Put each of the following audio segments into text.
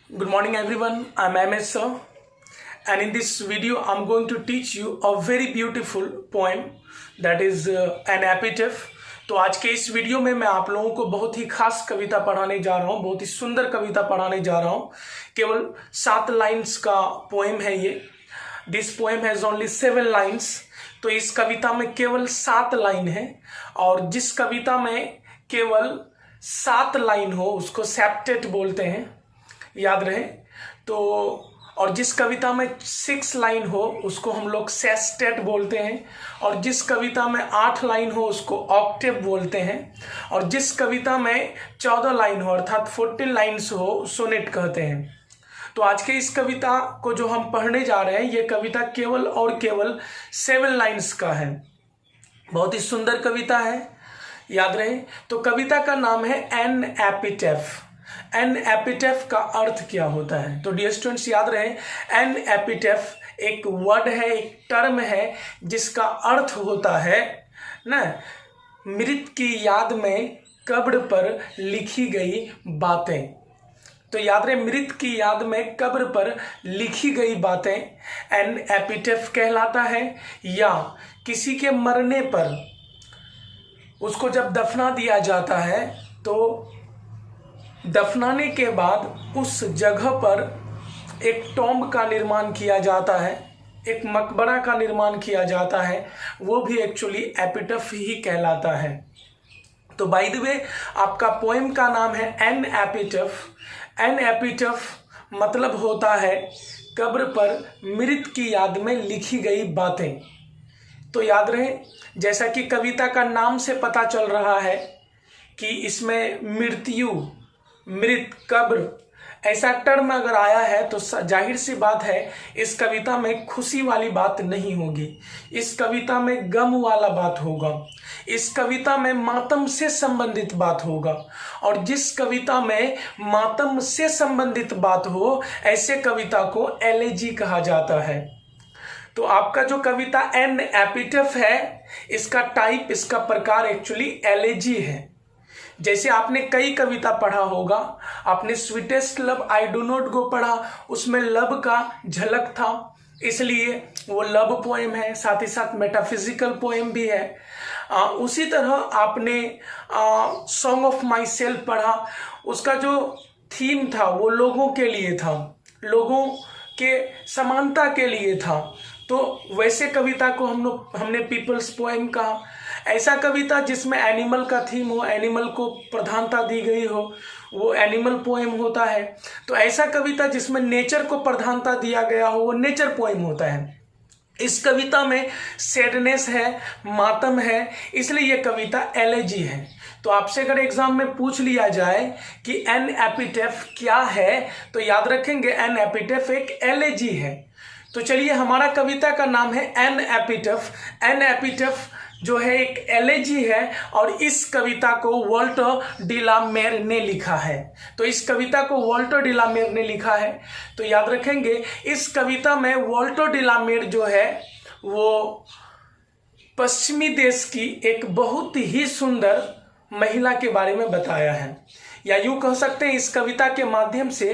Good morning everyone, I'm MS sir, and in this video I'm going to teach you a very beautiful poem that is an epitaph। तो आज के इस video में मैं आप लोगों को बहुत ही खास कविता पढ़ाने जा रहा हूँ, बहुत ही सुंदर कविता पढ़ाने जा रहा हूँ। केवल 7 लाइन्स का पोएम है ये। This poem has only 7 lines. तो इस कविता में केवल 7 लाइन है, और जिस कविता में केवल 7 लाइन हो उसको सेप्टेट बोलते हैं, याद रहे। तो और जिस कविता में 6 लाइन हो उसको हम लोग सेस्टेट बोलते हैं, और जिस कविता में 8 लाइन हो उसको ऑक्टेव बोलते हैं, और जिस कविता में 14 लाइन हो अर्थात 14 लाइन्स हो सोनेट कहते हैं। तो आज के इस कविता को जो हम पढ़ने जा रहे हैं, ये कविता केवल और केवल 7 लाइन्स का है। बहुत ही सुंदर कविता है, याद रहे। तो कविता का नाम है एन एपिटैफ। एन एपिटैफ का अर्थ क्या होता है? तो डियर स्टूडेंट्स याद रहे, एन एपिटैफ एक वर्ड है, एक टर्म है जिसका अर्थ होता है ना, मृत की याद में कब्र पर लिखी गई बातें। तो याद रहे, मृत की याद में कब्र पर लिखी गई बातें एन एपिटैफ कहलाता है। या किसी के मरने पर उसको जब दफना दिया जाता है तो दफनाने के बाद उस जगह पर एक टॉम्ब का निर्माण किया जाता है, एक मकबरा का निर्माण किया जाता है, वो भी एक्चुअली एपिटैफ ही कहलाता है। तो बाय द वे आपका पोएम का नाम है एन एपिटैफ। एन एपिटैफ मतलब होता है कब्र पर मृत की याद में लिखी गई बातें। तो याद रहे, जैसा कि कविता का नाम से पता चल रहा है कि इसमें मृत्यु, मृत, कब्र ऐसा टर्म अगर आया है तो जाहिर सी बात है इस कविता में खुशी वाली बात नहीं होगी, इस कविता में गम वाला बात होगा, इस कविता में मातम से संबंधित बात होगा। और जिस कविता में मातम से संबंधित बात हो ऐसे कविता को एलेजी कहा जाता है। तो आपका जो कविता एन एपिटैफ है, इसका टाइप, इसका प्रकार एक्चुअली एलेजी है। जैसे आपने कई कविता पढ़ा होगा, आपने sweetest love I do not go पढ़ा, उसमें लव का झलक था इसलिए वो लव पोएम है, साथ ही साथ मेटाफिजिकल पोएम भी है। उसी तरह आपने सॉन्ग ऑफ माई सेल्फ पढ़ा, उसका जो थीम था वो लोगों के लिए था, लोगों के समानता के लिए था। तो वैसे कविता को हमने पीपल्स पोएम कहा। ऐसा कविता जिसमें एनिमल का थीम हो, एनिमल को प्रधानता दी गई हो, वो एनिमल पोएम होता है। तो ऐसा कविता जिसमें नेचर को प्रधानता दिया गया हो वो नेचर पोएम होता है। इस कविता में सैडनेस है, मातम है, इसलिए ये कविता एलेजी है। तो आपसे अगर एग्जाम में पूछ लिया जाए कि एन एपिटैफ क्या है तो याद रखेंगे एन एपिटैफ एक एलेजी है। तो चलिए, हमारा कविता का नाम है एन एपिटैफ। एन एपिटैफ जो है एक एलेजी है, और इस कविता को वॉल्टर डी ला मेर ने लिखा है। तो इस कविता को वॉल्टर डी ला मेर ने लिखा है। तो याद रखेंगे इस कविता में वॉल्टर डी ला मेर जो है वो पश्चिमी देश की एक बहुत ही सुंदर महिला के बारे में बताया है, या यूं कह सकते हैं इस कविता के माध्यम से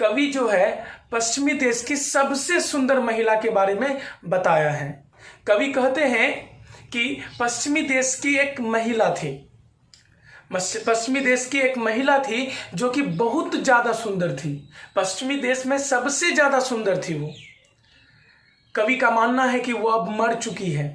कवि जो है पश्चिमी देश की सबसे सुंदर महिला के बारे में बताया है। कवि कहते हैं कि पश्चिमी देश की एक महिला थी, पश्चिमी देश की एक महिला थी जो कि बहुत ज्यादा सुंदर थी, पश्चिमी देश में सबसे ज्यादा सुंदर थी वो। कवि का मानना है कि वो अब मर चुकी है,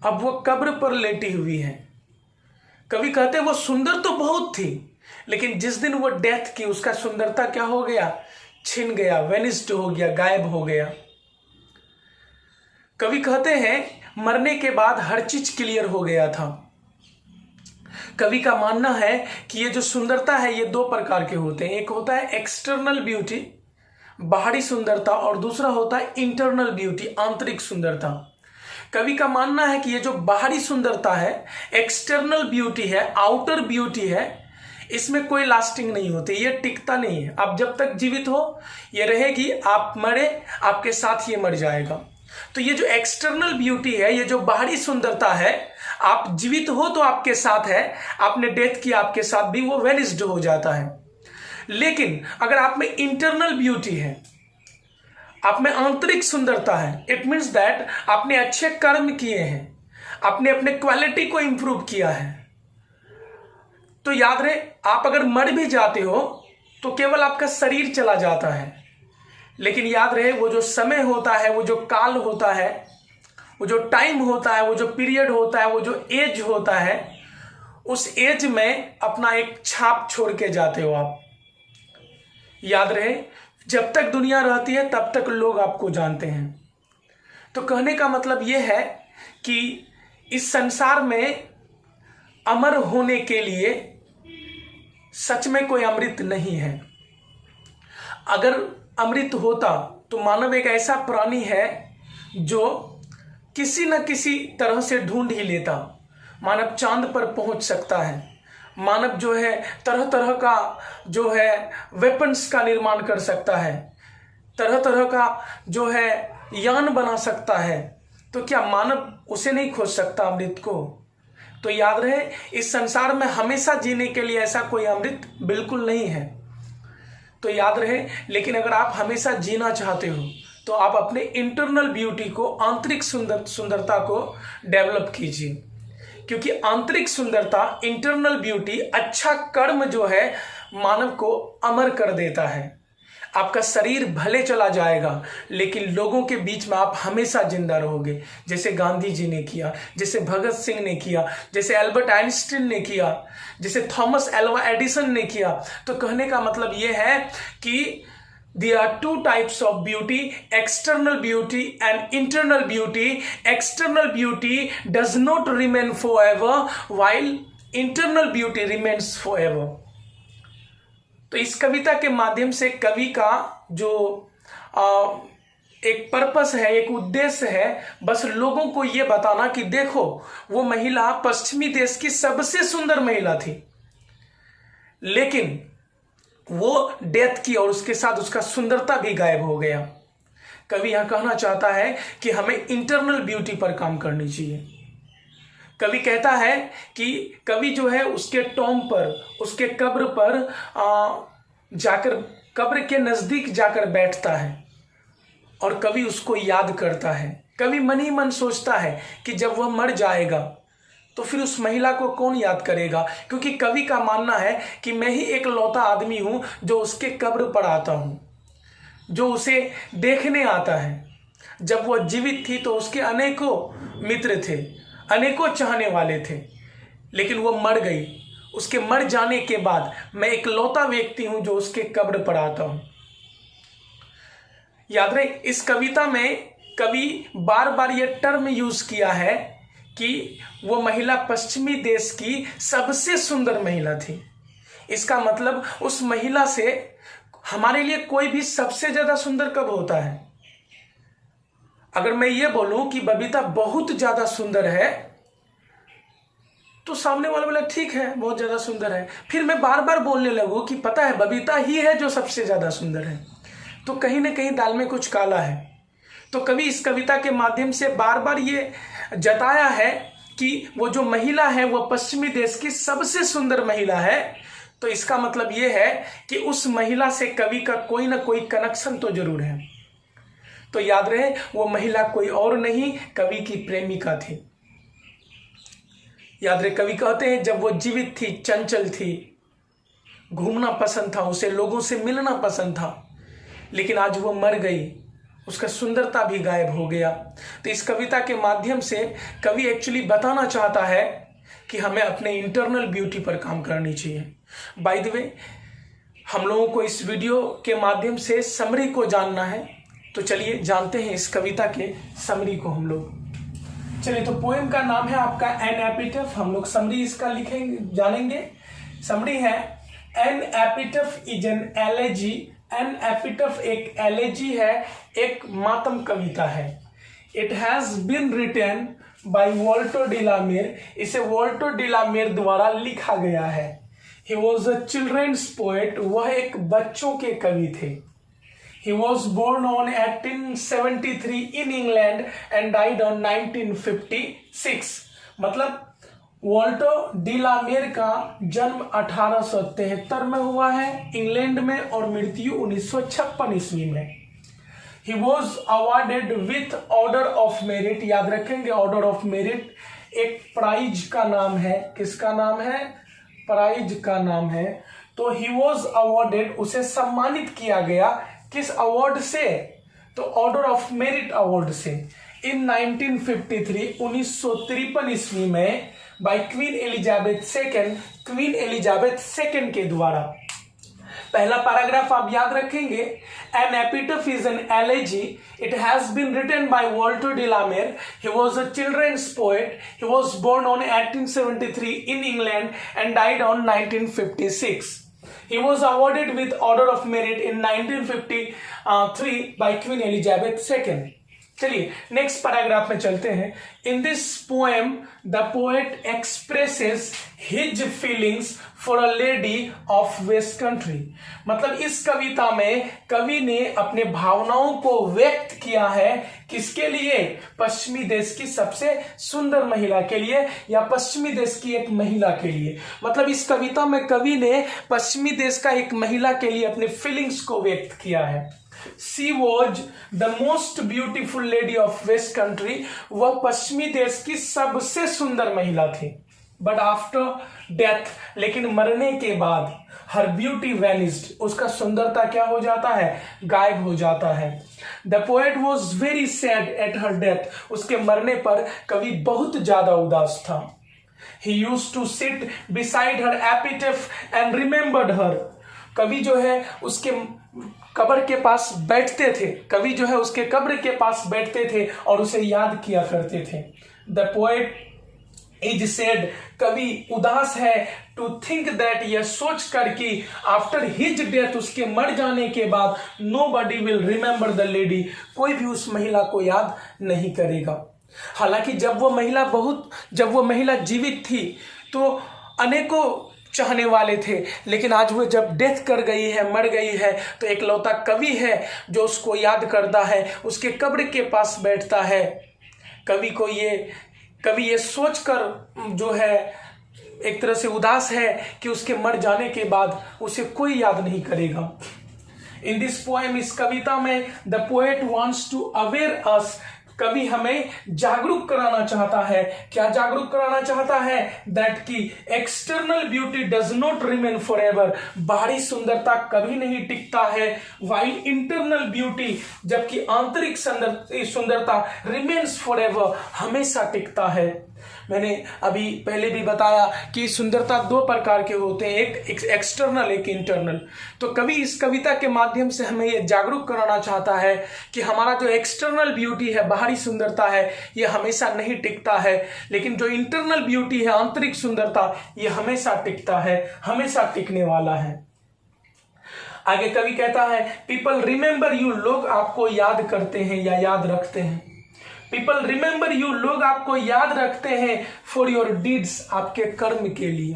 अब वो कब्र पर लेटी हुई है। कवि कहते हैं वो सुंदर तो बहुत थी, लेकिन जिस दिन वो डेथ की उसका सुंदरता क्या हो गया, छिन गया, वेनिस्ड हो गया, गायब हो गया। कवि कहते हैं मरने के बाद हर चीज क्लियर हो गया था। कवि का मानना है कि ये जो सुंदरता है ये 2 प्रकार के होते हैं, एक होता है एक्सटर्नल ब्यूटी, बाहरी सुंदरता, और दूसरा होता है इंटरनल ब्यूटी, आंतरिक सुंदरता। कवि का मानना है कि ये जो बाहरी सुंदरता है, एक्सटर्नल ब्यूटी है, आउटर ब्यूटी है, इसमें कोई लास्टिंग नहीं होती, ये टिकता नहीं है। आप जब तक जीवित हो ये रहेगी, आप मरे आपके साथ ये मर जाएगा। तो ये जो एक्सटर्नल ब्यूटी है, ये जो बाहरी सुंदरता है, आप जीवित हो तो आपके साथ है, आपने डेथ किया आपके साथ भी, वो वेनिस्ड हो जाता है। लेकिन अगर आप में इंटरनल ब्यूटी है, आप में आंतरिक सुंदरता है, इट मीन्स दैट आपने अच्छे कर्म किए हैं, आपने अपने क्वालिटी को इंप्रूव किया है, तो याद रहे आप अगर मर भी जाते हो तो केवल आपका शरीर चला जाता है, लेकिन याद रहे वो जो समय होता है, वो जो काल होता है, वो जो टाइम होता है, वो जो पीरियड होता है, वो जो एज होता है, उस एज में अपना एक छाप छोड़ के जाते हो आप। याद रहे जब तक दुनिया रहती है तब तक लोग आपको जानते हैं। तो कहने का मतलब यह है कि इस संसार में अमर होने के लिए सच में कोई अमृत नहीं है। अगर अमृत होता तो मानव एक ऐसा प्राणी है जो किसी न किसी तरह से ढूंढ ही लेता। मानव चांद पर पहुंच सकता है, मानव जो है तरह तरह का जो है वेपन्स का निर्माण कर सकता है, तरह तरह का जो है यान बना सकता है, तो क्या मानव उसे नहीं खोज सकता अमृत को? तो याद रहे इस संसार में हमेशा जीने के लिए ऐसा कोई अमृत बिल्कुल नहीं है। तो याद रहे, लेकिन अगर आप हमेशा जीना चाहते हो तो आप अपने इंटरनल ब्यूटी को, आंतरिक सुंदरता को डेवलप कीजिए, क्योंकि आंतरिक सुंदरता, इंटरनल ब्यूटी, अच्छा कर्म जो है मानव को अमर कर देता है। आपका शरीर भले चला जाएगा लेकिन लोगों के बीच में आप हमेशा जिंदा रहोगे, जैसे गांधी जी ने किया, जैसे भगत सिंह ने किया, जैसे एल्बर्ट आइंस्टीन ने किया, जैसे थॉमस एल्वा एडिसन ने किया। तो कहने का मतलब यह है कि there are two types of beauty, external beauty and internal beauty. External beauty does not remain forever while internal beauty remains forever. तो इस कविता के माध्यम से कवि का जो एक पर्पस है, एक उद्देश्य है, बस लोगों को यह बताना कि देखो वो महिला पश्चिमी देश की सबसे सुंदर महिला थी, लेकिन वो डेथ की और उसके साथ उसका सुंदरता भी गायब हो गया। कवि यहां कहना चाहता है कि हमें इंटरनल ब्यूटी पर काम करनी चाहिए। कवि कहता है कि कवि जो है उसके टॉम पर, उसके कब्र पर जाकर, कब्र के नजदीक जाकर बैठता है और कवि उसको याद करता है। कवि मन ही मन सोचता है कि जब वह मर जाएगा तो फिर उस महिला को कौन याद करेगा, क्योंकि कवि का मानना है कि मैं ही एक लौता आदमी हूं जो उसके कब्र पर आता हूं, जो उसे देखने आता है। जब वह जीवित थी तो उसके अनेकों मित्र थे, अनेकों चाहने वाले थे, लेकिन वह मर गई। उसके मर जाने के बाद मैं एक लौता व्यक्ति हूं जो उसके कब्र पर आता हूं। याद रहे इस कविता में कवि बार बार यह टर्म यूज किया है कि वो महिला पश्चिमी देश की सबसे सुंदर महिला थी। इसका मतलब उस महिला से हमारे लिए कोई भी सबसे ज्यादा सुंदर कब होता है? अगर मैं ये बोलूं कि बबीता बहुत ज्यादा सुंदर है तो सामने वाला बोला ठीक है बहुत ज्यादा सुंदर है, फिर मैं बार बार बोलने लगूं कि पता है बबीता ही है जो सबसे ज्यादा सुंदर है, तो कहीं ना कहीं दाल में कुछ काला है। तो कवि इस कविता के माध्यम से बार बार ये जताया है कि वो जो महिला है वो पश्चिमी देश की सबसे सुंदर महिला है। तो इसका मतलब ये है कि उस महिला से कवि का कोई ना कोई कनेक्शन तो जरूर है। तो याद रहे वो महिला कोई और नहीं, कवि की प्रेमिका थी। याद रहे कवि कहते हैं जब वो जीवित थी, चंचल थी, घूमना पसंद था, उसे लोगों से मिलना पसंद था, लेकिन आज वो मर गई, उसका सुंदरता भी गायब हो गया। तो इस कविता के माध्यम से कवि एक्चुअली बताना चाहता है कि हमें अपने इंटरनल ब्यूटी पर काम करनी चाहिए। बाय द वे हम लोगों को इस वीडियो के माध्यम से समरी को जानना है, तो चलिए जानते हैं इस कविता के समरी को हम लोग। चलिए, तो पोएम का नाम है आपका एन एपिटफ। हम लोग समरी इसका लिखेंगे, जानेंगे। समरी है an epitaph is an elegy. An epitaph एक एलेजी है, एक मातम कविता है। It has been written by Walter de la Mare. इसे वॉल्टर डिलामेर द्वारा लिखा गया है। He was a children's poet. वह एक बच्चों के कवि थे। He was born on 1873 in England and died on 1956. मतलब वॉल्टर डिलामेर का जन्म 1873 में हुआ है इंग्लैंड में और मृत्यु 1956 ईस्वी में। He was awarded with order of merit, याद रखेंगे ऑर्डर ऑफ मेरिट एक प्राइज का नाम है। किसका नाम है? प्राइज का नाम है। तो ही वॉज अवार्डेड, उसे सम्मानित किया गया किस अवार्ड से? तो ऑर्डर ऑफ मेरिट अवार्ड से इन 1953 1953 ईस्वी में by Queen Elizabeth second, Queen Elizabeth second के द्वारा। पहला पैराग्राफ आप याद रखेंगे, an epitaph is an elegy, it has been written by Walter de la Mare, he was a children's poet, he was born on 1873 in England and died on 1956. He was awarded with Order of Merit in 1953 by Queen Elizabeth II. चलिए next paragraph में चलते हैं। In this poem the poet expresses his feelings for a lady of west country, मतलब इस कविता में कवि ने अपने भावनाओं को व्यक्त किया है। किसके लिए? पश्चिमी देश की सबसे सुंदर महिला के लिए या पश्चिमी देश की एक महिला के लिए। मतलब इस कविता में कवि ने पश्चिमी देश का एक महिला के लिए अपने फीलिंग्स को व्यक्त किया है। She was the most beautiful lady of West country, वह पश्चिमी देश की सबसे सुंदर महिला थी। But after death, लेकिन मरने के बाद her beauty vanished, उसका सुंदरता क्या हो जाता है? गायब हो जाता है। The poet was very sad at her death, उसके मरने पर कवि बहुत ज्यादा उदास था। He used to sit beside her epitaph and remembered her, कवि जो है उसके कब्र के पास बैठते थे, कवि जो है उसके कब्र के पास बैठते थे और उसे याद किया करते थे। द पोएट इज सेड, कवि उदास है, टू थिंक दैट, यह सोच कर कि आफ्टर हिज डेथ, उसके मर जाने के बाद, nobody will remember the lady, कोई भी उस महिला को याद नहीं करेगा। हालांकि जब वो महिला जीवित थी तो अनेकों चाहने वाले थे, लेकिन आज वो जब डेथ कर गई है, मर गई है, तो एक लौता कवि है जो उसको याद करता है, उसके कब्र के पास बैठता है। कवि ये सोचकर जो है एक तरह से उदास है कि उसके मर जाने के बाद उसे कोई याद नहीं करेगा। इन दिस पोएम, इस कविता में the poet wants to aware us, कवि हमें जागरूक कराना चाहता है। क्या जागरूक कराना चाहता है? दैट की external beauty does not remain for ever, बाहरी सुंदरता कभी नहीं टिकता है। वाइल इंटरनल ब्यूटी, जबकि आंतरिक सुंदरता रिमेन्स फॉर एवर, हमेशा टिकता है। मैंने अभी पहले भी बताया कि सुंदरता दो प्रकार के होते हैं, एक एक्सटर्नल, एक इंटरनल। तो कवि इस कविता के माध्यम से हमें यह जागरूक कराना चाहता है कि हमारा जो एक्सटर्नल ब्यूटी है, बाहरी सुंदरता है, ये हमेशा नहीं टिकता है, लेकिन जो इंटरनल ब्यूटी है, आंतरिक सुंदरता, ये हमेशा टिकता है, हमेशा टिकने वाला है। आगे कवि कहता है, पीपल रिमेंबर यू, लोग आपको याद करते हैं या याद रखते हैं। पीपल रिमेंबर यू, लोग आपको याद रखते हैं फॉर योर डीड्स, आपके कर्म के लिए।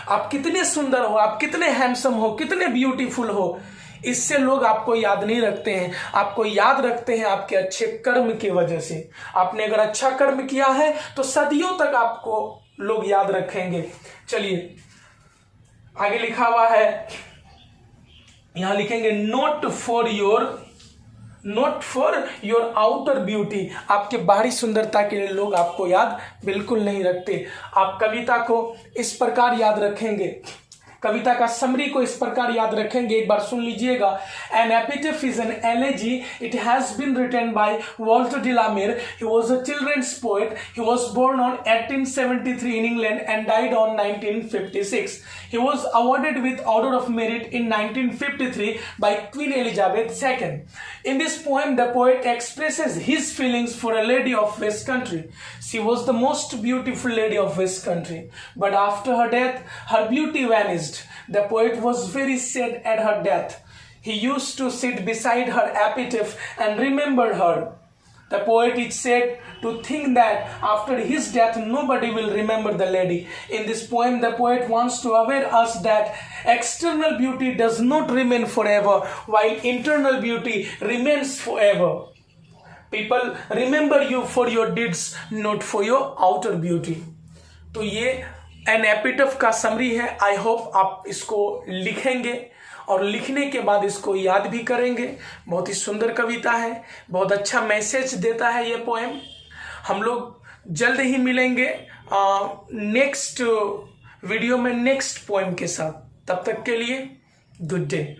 आप कितने सुंदर हो, आप कितने हैंडसम हो, कितने ब्यूटीफुल हो, इससे लोग आपको याद नहीं रखते हैं। आपको याद रखते हैं आपके अच्छे कर्म की वजह से। आपने अगर अच्छा कर्म किया है तो सदियों तक आपको लोग याद रखेंगे। चलिए आगे लिखा हुआ है, यहां लिखेंगे note for your outer beauty, आपके बाहरी सुंदरता के लिए लोग आपको याद बिल्कुल नहीं रखते। आप कविता को इस प्रकार याद रखेंगे, कविता का समरी को इस प्रकार याद रखेंगे, एक बार सुन लीजिएगा। An epitaph is an elegy, it has been written by Walter de la Mare, he was a children's poet, he was born on 1873 in England and died on 1956. He was awarded with Order of Merit in 1953 by Queen Elizabeth II. In this poem, the poet expresses his feelings for a lady of West Country. She was the most beautiful lady of West Country, but after her death, her beauty vanished. The poet was very sad at her death. He used to sit beside her epitaph and remember her. The poet is said to think that after his death nobody will remember the lady. In this poem, the poet wants to aware us that external beauty does not remain forever, while internal beauty remains forever. People remember you for your deeds, not for your outer beauty. तो ये N एपिटफ का summary है। I hope आप इसको लिखेंगे और लिखने के बाद इसको याद भी करेंगे। बहुत ही सुंदर कविता है, बहुत अच्छा मैसेज देता है ये पोएम। हम लोग जल्द ही मिलेंगे नेक्स्ट वीडियो में नेक्स्ट पोएम के साथ। तब तक के लिए गुड डे।